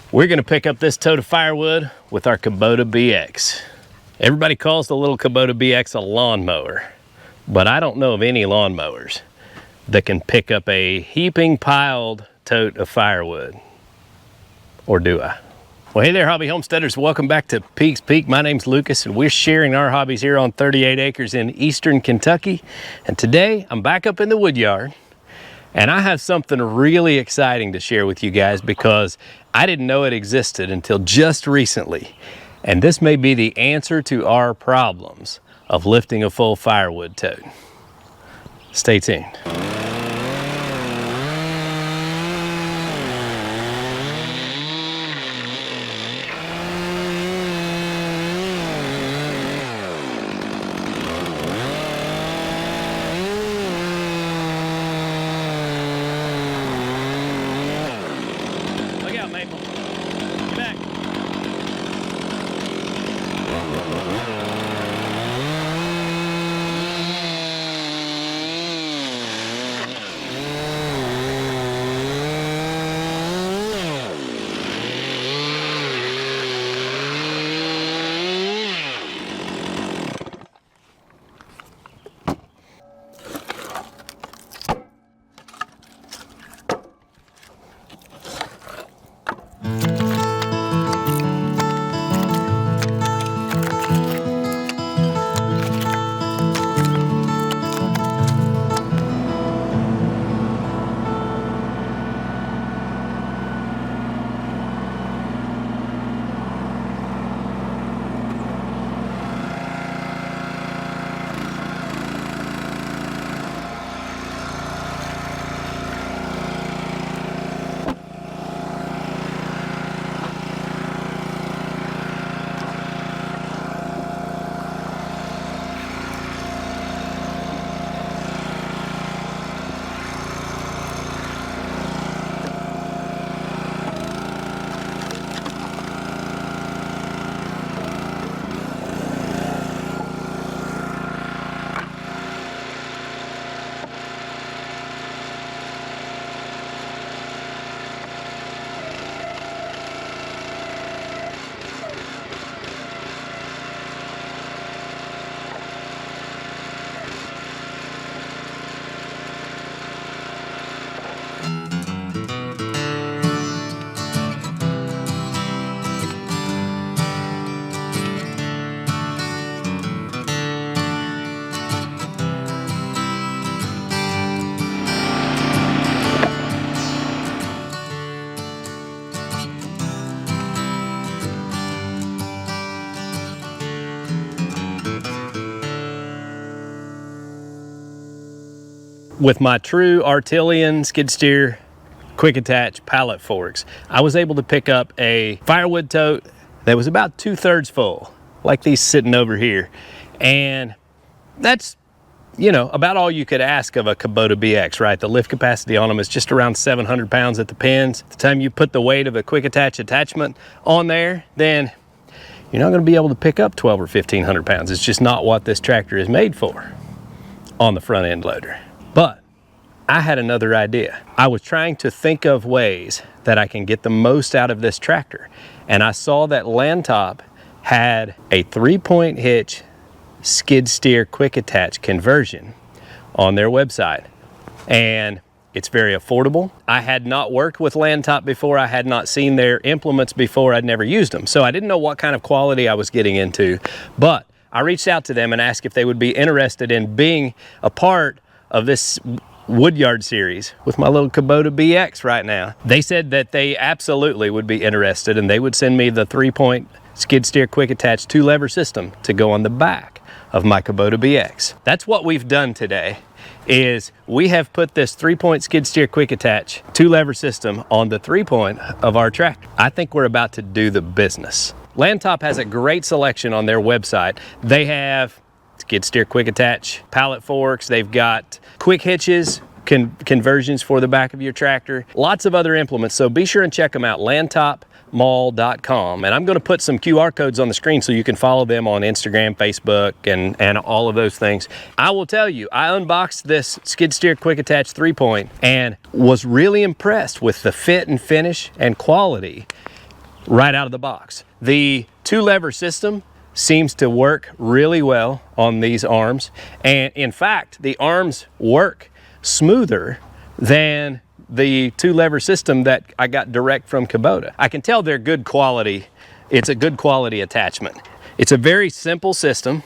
We're gonna pick up this tote of firewood with our Kubota BX. Everybody calls the little Kubota BX a lawnmower, but I don't know of any lawnmowers that can pick up a heaping piled tote of firewood. Or do I? Well, hey there, hobby homesteaders. Welcome back to Peaks Peak. My name's Lucas, and we're sharing our hobbies here on 38 acres in eastern Kentucky. And today, I'm back up in the wood yard, and I have something really exciting to share with you guys because I didn't know it existed until just recently. And this may be the answer to our problems of lifting a full firewood tote. Stay tuned. With my true Artillion skid steer quick attach pallet forks, I was able to pick up a firewood tote that was about 2/3 full, like these sitting over here. And that's, you know, about all you could ask of a Kubota BX, right? The lift capacity on them is just around 700 pounds at the pins. At the time you put the weight of a quick attach attachment on there, then you're not gonna be able to pick up 12 or 1500 pounds. It's just not what this tractor is made for on the front end loader. But I had another idea. I was trying to think of ways that I can get the most out of this tractor. And I saw that Landtop had a 3-point hitch skid steer quick attach conversion on their website. And it's very affordable. I had not worked with Landtop before. I had not seen their implements before. I'd never used them. So I didn't know what kind of quality I was getting into. But I reached out to them and asked if they would be interested in being a part of this woodyard series with my little Kubota BX right now. They said that they absolutely would be interested, and they would send me the 3-point skid steer quick attach 2-lever system to go on the back of my Kubota BX. That's what we've done today, is we have put this 3-point skid steer quick attach 2-lever system on the 3-point of our tractor. I think we're about to do the business. Landtop has a great selection on their website. They have skid steer quick attach pallet forks. They've got quick hitches, conversions for the back of your tractor, lots of other implements. So be sure and check them out, landtopmall.com. And I'm going to put some QR codes on the screen so you can follow them on Instagram, Facebook, and all of those things. I will tell you, I unboxed this skid steer quick attach 3-point and was really impressed with the fit and finish and quality right out of the box. The 2-lever system seems to work really well on these arms, and in fact the arms work smoother than the 2-lever system that I got direct from Kubota. I can tell they're good quality. It's a good quality attachment. It's a very simple system,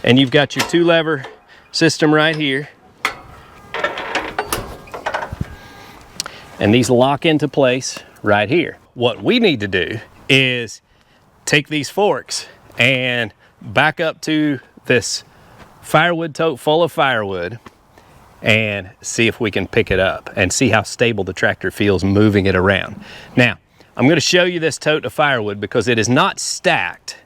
and you've got your 2-lever system right here, and these lock into place right here. What we need to do is take these forks and back up to this firewood tote full of firewood and see if we can pick it up and see how stable the tractor feels moving it around. Now, I'm going to show you this tote of firewood because it is not stacked,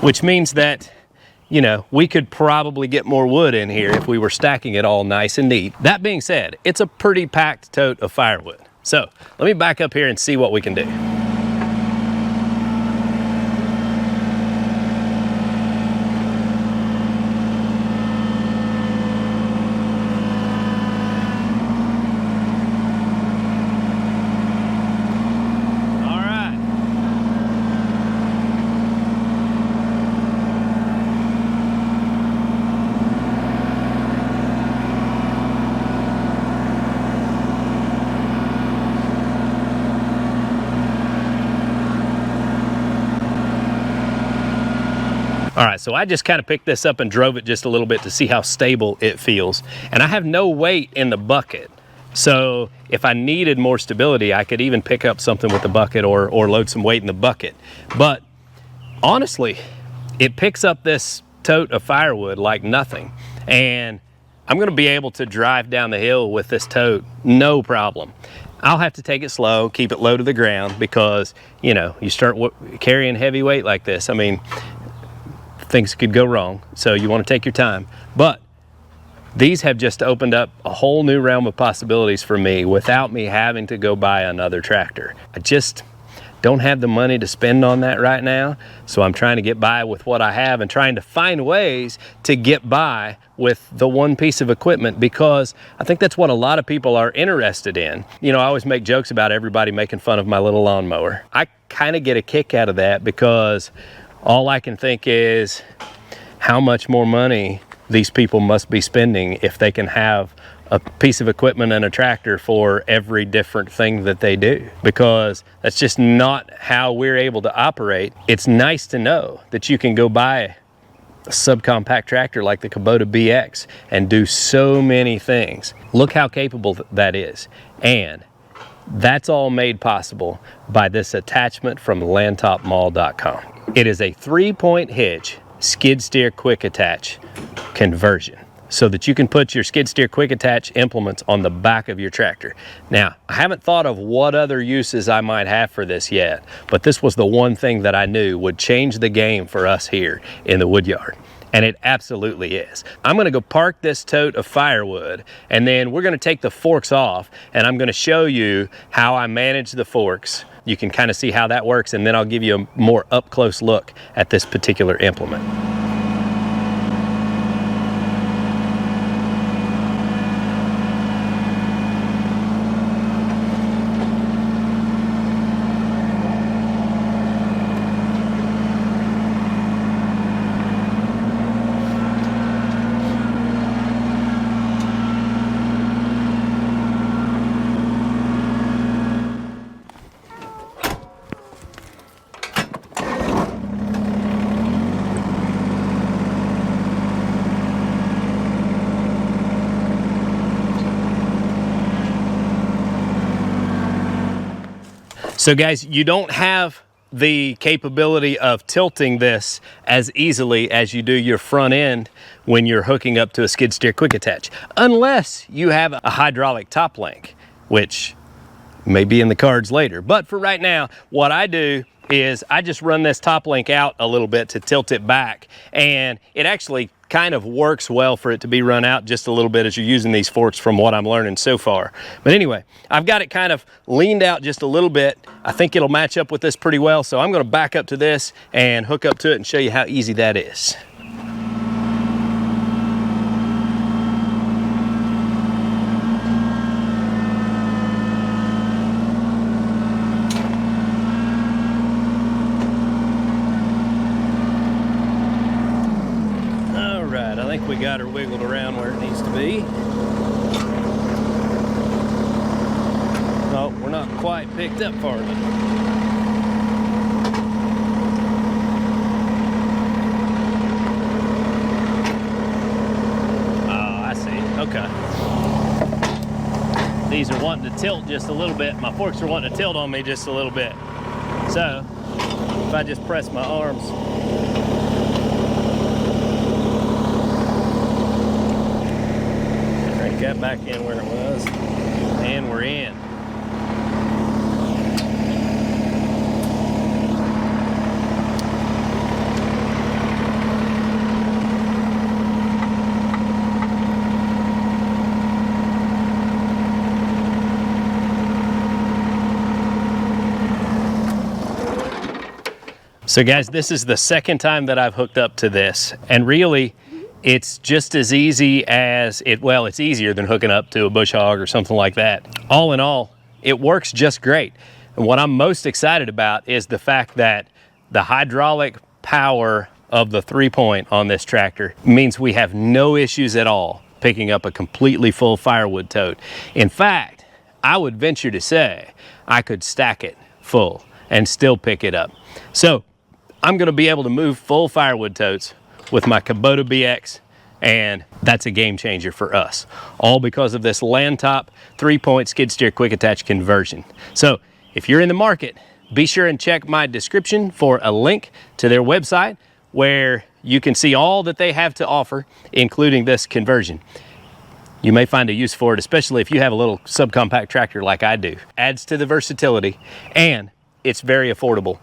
which means that, you know, we could probably get more wood in here if we were stacking it all nice and neat. That being said, it's a pretty packed tote of firewood. So let me back up here and see what we can do. All right, so I just kind of picked this up and drove it just a little bit to see how stable it feels. And I have no weight in the bucket. So if I needed more stability, I could even pick up something with the bucket or load some weight in the bucket. But honestly, it picks up this tote of firewood like nothing. And I'm gonna be able to drive down the hill with this tote, no problem. I'll have to take it slow, keep it low to the ground because, you know, you start carrying heavy weight like this, I mean, things could go wrong, so you want to take your time. But these have just opened up a whole new realm of possibilities for me without me having to go buy another tractor. I just don't have the money to spend on that right now, so I'm trying to get by with what I have and trying to find ways to get by with the one piece of equipment, because I think that's what a lot of people are interested in. You know, I always make jokes about everybody making fun of my little lawnmower. I kind of get a kick out of that because all I can think is how much more money these people must be spending if they can have a piece of equipment and a tractor for every different thing that they do, because that's just not how we're able to operate. It's nice to know that you can go buy a subcompact tractor like the Kubota BX and do so many things. Look how capable that is. And that's all made possible by this attachment from landtopmall.com. It is a 3-point hitch skid steer quick attach conversion so that you can put your skid steer quick attach implements on the back of your tractor. Now, I haven't thought of what other uses I might have for this yet, but this was the one thing that I knew would change the game for us here in the woodyard. And it absolutely is. I'm gonna go park this tote of firewood, and then we're gonna take the forks off, and I'm gonna show you how I manage the forks. You can kind of see how that works, and then I'll give you a more up-close look at this particular implement. So guys, you don't have the capability of tilting this as easily as you do your front end when you're hooking up to a skid steer quick attach, unless you have a hydraulic top link, which may be in the cards later. But for right now, what I do is I just run this top link out a little bit to tilt it back, and it actually kind of works well for it to be run out just a little bit as you're using these forks from what I'm learning so far. But anyway, I've got it kind of leaned out just a little bit. I think it'll match up with this pretty well, so I'm gonna back up to this and hook up to it and show you how easy that is. we got her wiggled around where it needs to be. Oh, we're not quite picked up far enough. Oh, I see. Okay. These are wanting to tilt just a little bit. My forks are wanting to tilt on me just a little bit. So, if I just press my arms, crank that back in where it was, and we're in. So guys, this is the second time that I've hooked up to this, and really it's just as easy as well, it's easier than hooking up to a bush hog or something like that. All in all, it works just great. And what I'm most excited about is the fact that the hydraulic power of the 3-point on this tractor means we have no issues at all picking up a completely full firewood tote. In fact, I would venture to say I could stack it full and still pick it up. So I'm gonna be able to move full firewood totes with my Kubota BX, and that's a game changer for us. All because of this Landtop 3-point skid steer quick attach conversion. So if you're in the market, be sure and check my description for a link to their website where you can see all that they have to offer, including this conversion. You may find a use for it, especially if you have a little subcompact tractor like I do. Adds to the versatility, and it's very affordable.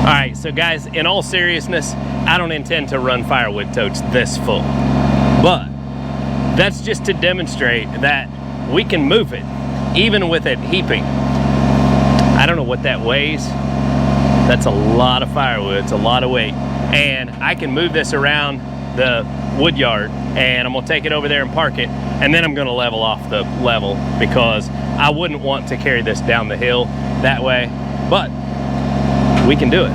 All right, so guys, in all seriousness, I don't intend to run firewood totes this full, but that's just to demonstrate that we can move it, even with it heaping. I don't know what that weighs. That's a lot of firewood, it's a lot of weight. And I can move this around the wood yard, and I'm gonna take it over there and park it, and then I'm gonna level off the level because I wouldn't want to carry this down the hill that way, but we can do it.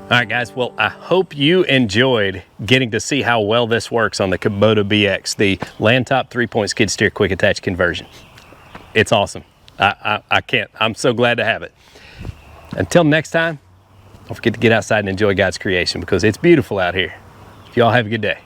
All right, guys, well, I hope you enjoyed getting to see how well this works on the Kubota BX, the Landtop 3-point skid steer quick attach conversion. It's awesome. I'm so glad to have it. Until next time, don't forget to get outside and enjoy God's creation because it's beautiful out here. Y'all have a good day.